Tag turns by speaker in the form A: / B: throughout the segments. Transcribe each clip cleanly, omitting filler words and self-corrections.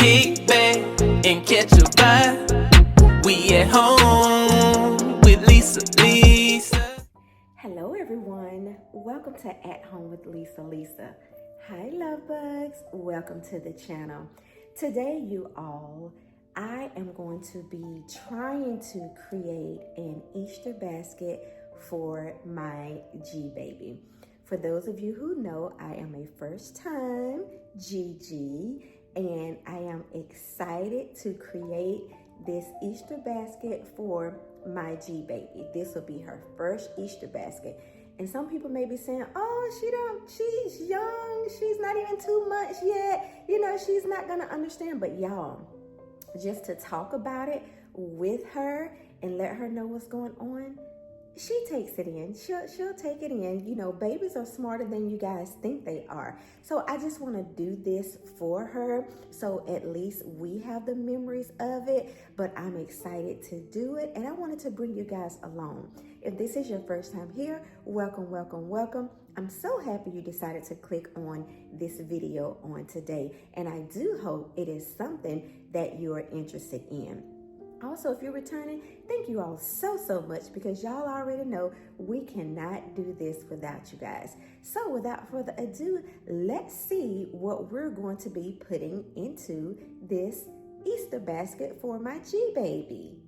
A: kick back and catch a vibe. We at home with Lisa.
B: Hello everyone, welcome to At Home with Lisa. Hi love bugs, welcome to the channel. Today you all, I am going to be trying to create an Easter basket for my G-Baby. For those of you who know, I am a first-time GG, and I am excited to create this Easter basket for my G-Baby. This will be her first Easter basket. And some people may be saying, oh, she's young, she's not even 2 months yet, you know, she's not gonna understand. But y'all, just to talk about it with her and let her know what's going on, she takes it in. She'll take it in. You know, babies are smarter than you guys think they are. So I just want to do this for her, so at least we have the memories of it. But I'm excited to do it, and I wanted to bring you guys along. If this is your first time here, welcome, welcome, welcome. I'm so happy you decided to click on this video on today, and I do hope it is something that you are interested in. Also, if you're returning, thank you all so much, because y'all already know we cannot do this without you guys. So without further ado, let's see what we're going to be putting into this Easter basket for my G-Baby.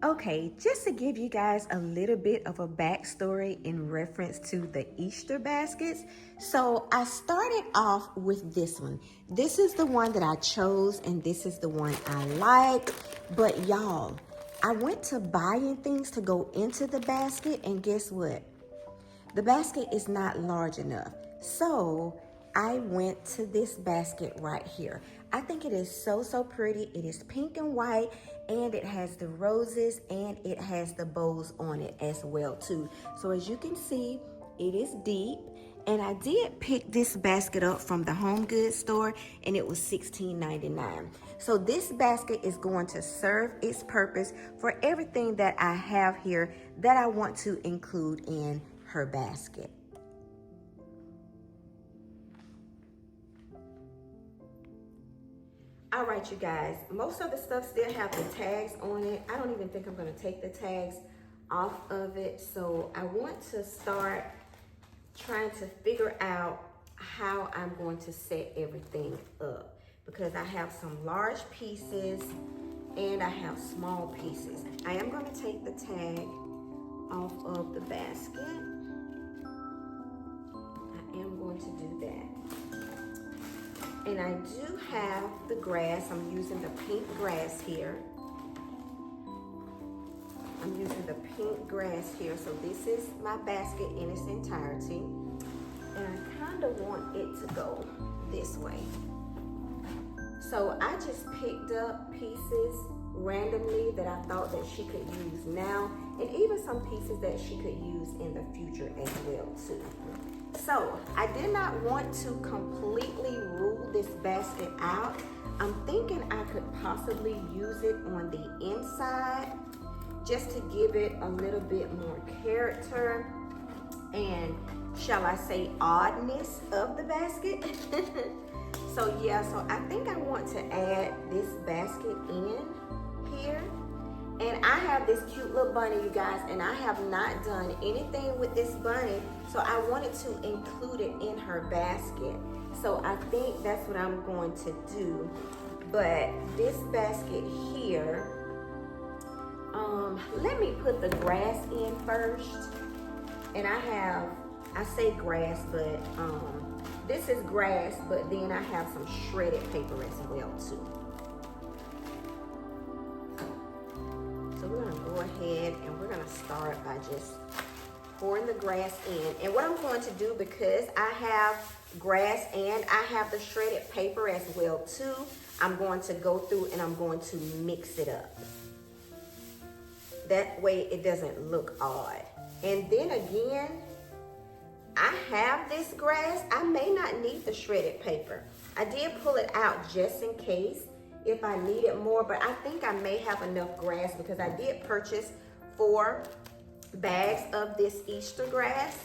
B: Okay, just to give you guys a little bit of a backstory in reference to the Easter baskets. So I started off with this one. This is the one that I chose, and this is the one I like. But y'all, I went to buying things to go into the basket, and guess what? The basket is not large enough. So I went to this basket right here. I think it is so pretty. It is pink and white, and it has the roses, and it has the bows on it as well too. So as you can see, it is deep, and I did pick this basket up from the home goods store, and it was $16.99. So this basket is going to serve its purpose for everything that I have here that I want to include in her basket. All right, you guys, most of the stuff still have the tags on it. I don't even think I'm gonna take the tags off of it. So I want to start trying to figure out how I'm going to set everything up, because I have some large pieces and I have small pieces. I am gonna take the tag off of the basket. I am going to do that. And I do have the grass. I'm using the pink grass here. I'm using the pink grass here. So this is my basket in its entirety. And I kind of want it to go this way. So I just picked up pieces randomly that I thought that she could use now, and even some pieces that she could use in the future as well too. So I did not want to completely rule this basket out. I'm thinking I could possibly use it on the inside just to give it a little bit more character and, shall I say, oddness of the basket. So yeah, so I think I want to add this basket in here. And I have this cute little bunny, you guys, and I have not done anything with this bunny, so I wanted to include it in her basket. So I think that's what I'm going to do. But this basket here, let me put the grass in first. And I say grass, but this is grass, but then I have some shredded paper as well too. So we're gonna go ahead and we're gonna start by just pouring the grass in. And what I'm going to do, because I have grass and I have the shredded paper as well too, I'm going to go through and I'm going to mix it up. That way it doesn't look odd. And then again, I have this grass. I may not need the shredded paper. I did pull it out just in case if I needed more, but I think I may have enough grass because I did purchase 4 bags of this Easter grass.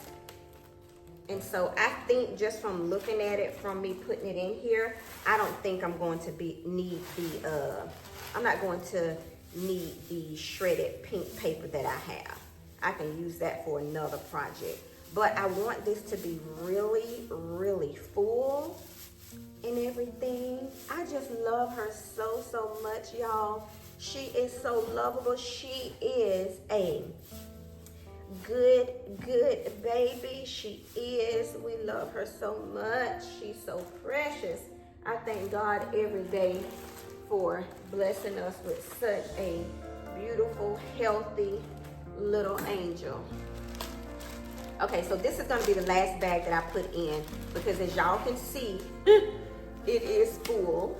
B: And so I think just from looking at it, from me putting it in here, I don't think I'm going to I'm not going to need the shredded pink paper that I have. I can use that for another project. But I want this to be really, really full and everything. I just love her so, so much, y'all. She is so lovable. She is a good baby. She is. We love her so much. She's so precious. I thank God every day for blessing us with such a beautiful, healthy little angel. Okay, so this is gonna be the last bag that I put in, because as y'all can see, it is full.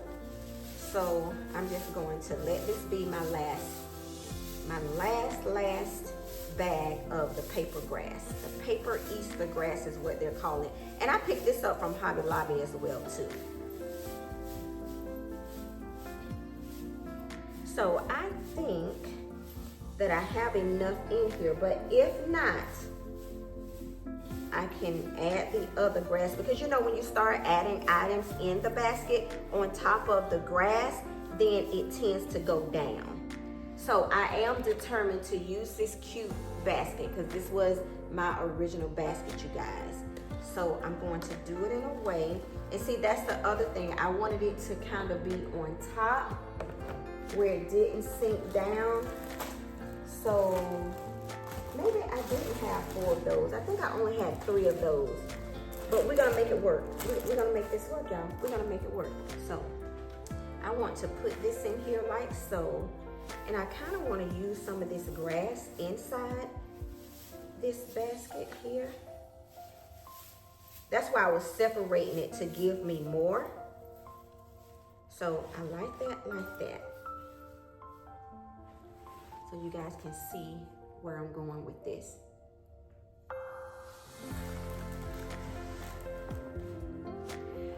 B: So I'm just going to let this be my last bag of the paper grass. The paper Easter grass is what they're calling it. And I picked this up from Hobby Lobby as well too. So I think that I have enough in here, but if not, I can add the other grass, because you know when you start adding items in the basket on top of the grass, then it tends to go down. So I am determined to use this cute basket, because this was my original basket, you guys. So I'm going to do it in a way, and see, that's the other thing. I wanted it to kind of be on top where it didn't sink down. So maybe I didn't have 4 of those. I think I only had 3 of those. But we're gonna make it work. We're gonna make this work, y'all. We're gonna make it work. So I want to put this in here like so. And I kind of want to use some of this grass inside this basket here. That's why I was separating it, to give me more. So I like that. So you guys can see where I'm going with this.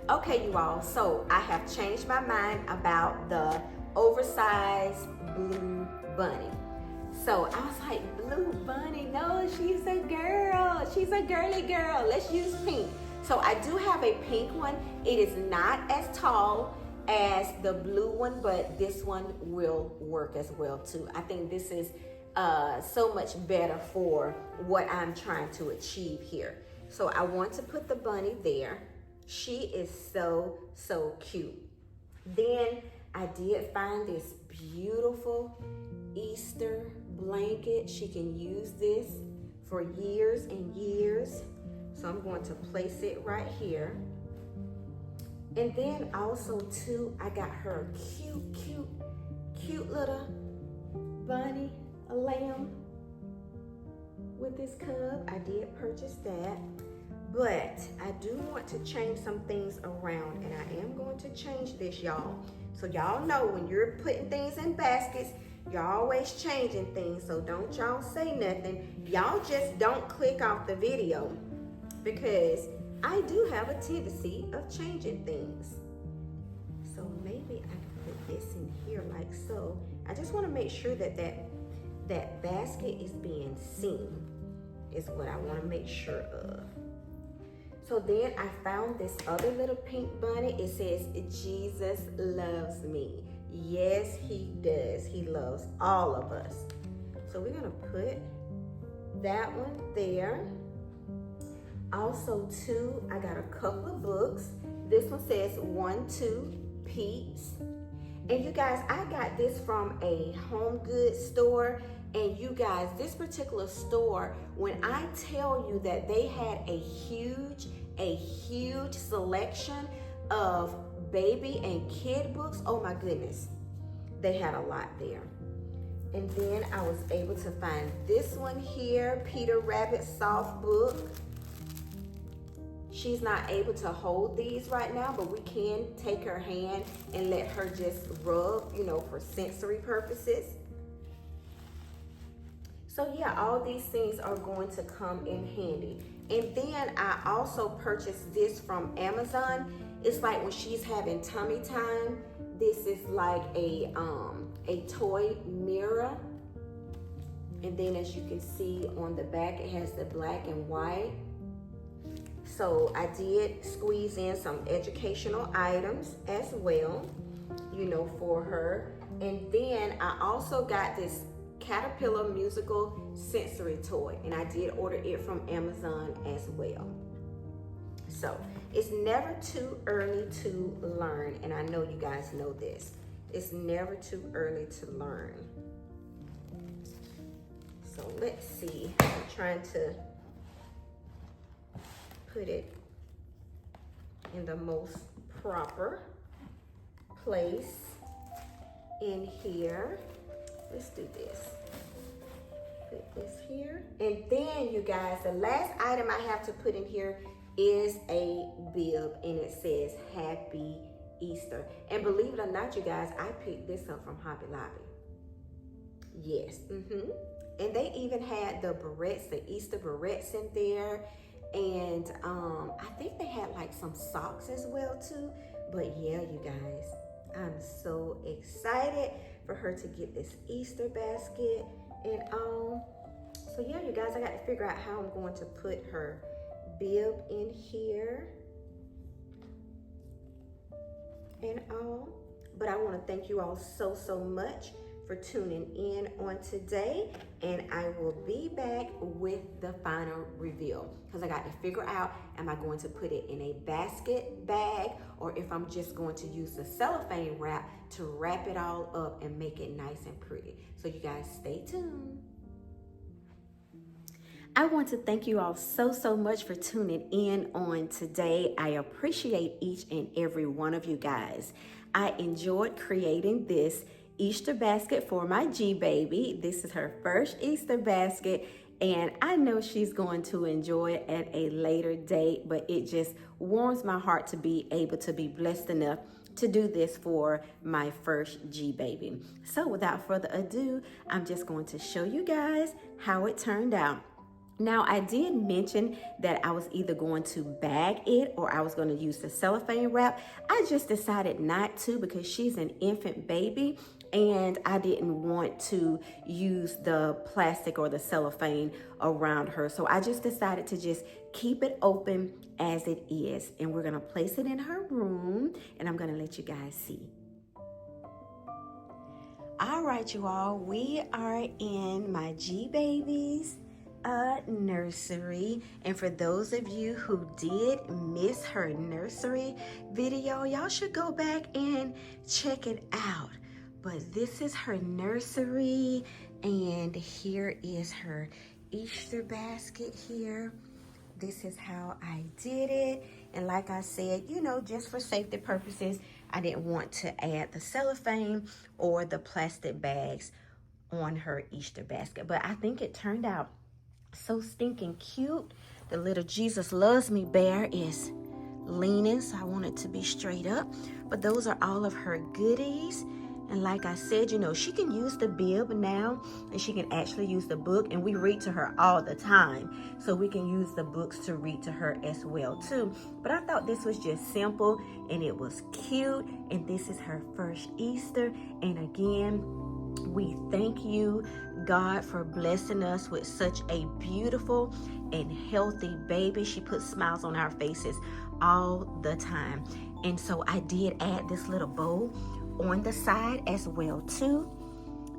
B: Okay, you all, so I have changed my mind about the oversized blue bunny. So I was like, blue bunny, no, she's a girl. She's a girly girl. Let's use pink. So I do have a pink one. It is not as tall as the blue one, but this one will work as well too. I think this is so much better for what I'm trying to achieve here. So I want to put the bunny there. She is so, so cute. Then I did find this beautiful Easter blanket. She can use this for years and years. So I'm going to place it right here. And then also too, I got her a cute little bunny, a lamb with this cub. I did purchase that, but I do want to change some things around, and I am going to change this, y'all. So y'all know when you're putting things in baskets, you're always changing things, so don't y'all say nothing. Y'all just don't click off the video, because I do have a tendency of changing things. So maybe I can put this in here like so. I just want to make sure that that basket is being seen, is what I want to make sure of. So then I found this other little pink bunny. It says, Jesus loves me. Yes, he does. He loves all of us. So we're going to put that one there. Also too, I got a couple of books. This one says 1, 2 Peeps. And you guys, I got this from a home goods store. And you guys, this particular store, when I tell you that they had a huge selection of baby and kid books, oh my goodness, they had a lot there. And then I was able to find this one here, Peter Rabbit soft book. She's not able to hold these right now, but we can take her hand and let her just rub, you know, for sensory purposes. So yeah, all these things are going to come in handy. And then I also purchased this from Amazon. It's like when she's having tummy time, this is like a toy mirror. And then as you can see on the back, it has the black and white. So I did squeeze in some educational items as well, you know, for her. And then I also got this Caterpillar musical sensory toy, and I did order it from Amazon as well. So it's never too early to learn, and I know you guys know this. It's never too early to learn. So let's see, I'm trying to put it in the most proper place in here. Let's do this. Put this here. And then you guys, the last item I have to put in here is a bib, and it says Happy Easter. And believe it or not, you guys, I picked this up from Hobby Lobby. Yes. And they even had the barrettes, the Easter barrettes in there. And I think they had like some socks as well too. But yeah, you guys, I'm so excited for her to get this Easter basket. And so yeah, you guys, I got to figure out how I'm going to put her bib in here and all. But I want to thank you all so much for tuning in on today, and I will be back with the final reveal, because I got to figure out, am I going to put it in a basket bag, or if I'm just going to use the cellophane wrap to wrap it all up and make it nice and pretty. So you guys stay tuned. I want to thank you all so much for tuning in on today. I appreciate each and every one of you guys. I enjoyed creating this Easter basket for my G baby. This is her first Easter basket, and I know she's going to enjoy it at a later date, but it just warms my heart to be able to be blessed enough to do this for my first G baby. So without further ado, I'm just going to show you guys how it turned out. Now, I did mention that I was either going to bag it or I was going to use the cellophane wrap. I just decided not to, because she's an infant baby and I didn't want to use the plastic or the cellophane around her. So I just decided to just keep it open as it is. And we're going to place it in her room, and I'm going to let you guys see. All right, you all, we are in my G baby's nursery. And for those of you who did miss her nursery video, y'all should go back and check it out. But this is her nursery, and here is her Easter basket here. This is how I did it. And like I said, you know, just for safety purposes, I didn't want to add the cellophane or the plastic bags on her Easter basket. But I think it turned out so stinking cute. The little Jesus Loves Me bear is leaning, so I want it to be straight up. But those are all of her goodies. And like I said, you know, she can use the bib now, and she can actually use the book, and we read to her all the time, so we can use the books to read to her as well too. But I thought this was just simple, and it was cute, and this is her first Easter. And again, we thank you, God, for blessing us with such a beautiful and healthy baby. She puts smiles on our faces all the time. And so I did add this little bow on the side as well too,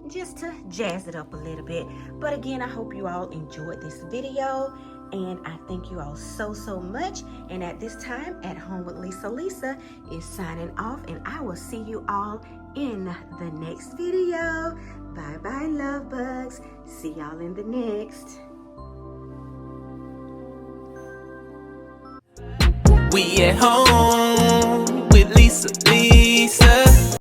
B: just to jazz it up a little bit. But again, I hope you all enjoyed this video, and I thank you all so much. And at this time, At Home with Lisa is signing off, and I will see you all in the next video. Bye bye, love bugs. See y'all in the next.
A: We at home with Lisa.